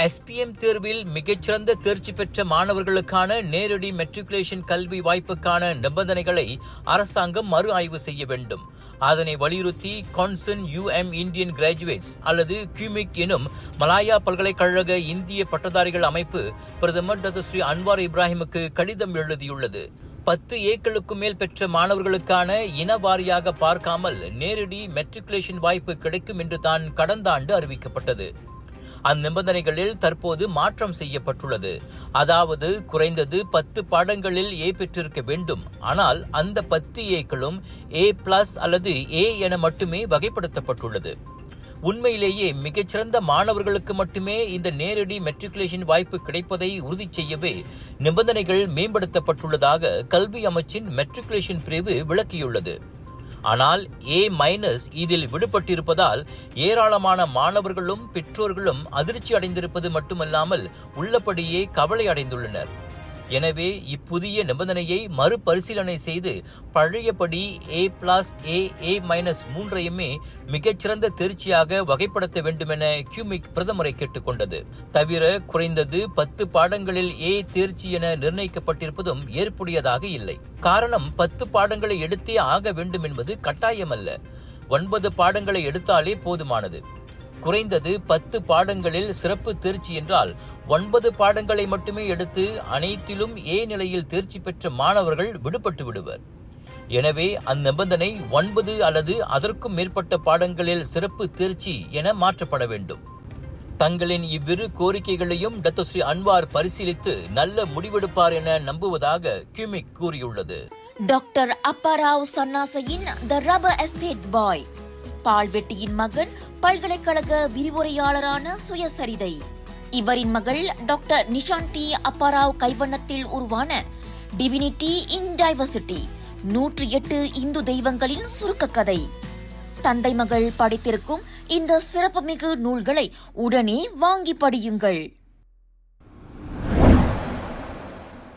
SPM தேர்வில் மிகச்சிறந்த தேர்ச்சி பெற்ற மாணவர்களுக்கான நேரடி மெட்ரிகுலேஷன் கல்வி வாய்ப்புக்கான நிபந்தனைகளை அரசாங்கம் மறு ஆய்வு செய்ய வேண்டும். அதனை வலியுறுத்தி கான்சன் இந்தியன் கிராஜுவேட்ஸ் அல்லது கியூமிக் எனும் மலாயா பல்கலைக்கழக இந்திய பட்டதாரிகள் அமைப்பு பிரதமர் டாக்டர் ஸ்ரீ அன்வார் இப்ராஹிமுக்கு கடிதம் எழுதியுள்ளது. 10 ஏக்களுக்கு மேல் பெற்ற மாணவர்களுக்கான இன வாரியாக பார்க்காமல் நேரடி மெட்ரிகுலேஷன் வாய்ப்பு கிடைக்கும் என்று தான் கடந்த ஆண்டு அறிவிக்கப்பட்டது. அந்நிபந்தனைகளில் தற்போது மாற்றம் செய்யப்பட்டுள்ளது. அதாவது குறைந்தது 10 பாடங்களில் ஏ பெற்றிருக்க வேண்டும். ஆனால் அந்த 10 ஏக்களும் A+ அல்லது A என மட்டுமே வகைப்படுத்தப்பட்டுள்ளது. உண்மையிலேயே மிகச்சிறந்த மாணவர்களுக்கு மட்டுமே இந்த நேரடி மெட்ரிகுலேஷன் வாய்ப்பு கிடைப்பதை உறுதி செய்யவே நிபந்தனைகள் மேம்படுத்தப்பட்டுள்ளதாக கல்வி அமைச்சின் மெட்ரிகுலேஷன் பிரிவு விளக்கியுள்ளது. ஆனால் A- இதில் விடுபட்டிருப்பதால் ஏராளமான மாணவர்களும் பெற்றோர்களும் அதிர்ச்சி அடைந்திருப்பது மட்டுமல்லாமல் உள்ளபடியே கவலை அடைந்துள்ளனர். எனவே இப்புதிய நிபந்தனையை மறுபரிசீலனை செய்து பழையபடி A+, A-3 மிகச்சிறந்த தேர்ச்சியாக வகைப்படுத்த வேண்டும் என கியூமிக் பிரதமரை கேட்டுக்கொண்டது. தவிர குறைந்தது 10 பாடங்களில் A தேர்ச்சி என நிர்ணயிக்கப்பட்டிருப்பதும் ஏற்புடையதாக இல்லை. காரணம் 10 பாடங்களை எடுத்தே ஆக வேண்டும் என்பது கட்டாயமல்ல. 9 பாடங்களை எடுத்தாலே போதுமானது. குறைந்தது 10 பாடங்களில் சிறப்பு தேர்ச்சி என்றால் 9 பாடங்களை மட்டுமே எடுத்து அனைத்திலும் A நிலையில் தேர்ச்சி பெற்ற மாணவர்கள் விடுபட்டு விடுவர். எனவே அந்நிபந்தனை 9 அல்லது அதற்கும் மேற்பட்ட பாடங்களில் சிறப்பு தேர்ச்சி என மாற்றப்பட வேண்டும். தங்களின் இவ்விரு கோரிக்கைகளையும் டாக்டர் ஸ்ரீ அன்வார் பரிசீலித்து நல்ல முடிவெடுப்பார் என நம்புவதாக கியூமிக் கூறியுள்ளது. டாக்டர் அப்பாராவ் சன்னாசையின் த ரப்பர் எஸ்டேட் பாய், பால்வெட்டியின் மகன், பல்கலைக்கழக விரிவுரையாளரான சுயசரிதை. இவரின் மகள் டாக்டர் நிஷாந்தி அப்பாராவ் கைவண்ணத்தில் உருவான டிவினிட்டி இன் டைவர்சிட்டி 108 இந்து தெய்வங்களின் சுருக்க கதை. தந்தை மகள் படித்திருக்கும் இந்த சிறப்புமிகு நூல்களை உடனே வாங்கி படியுங்கள்.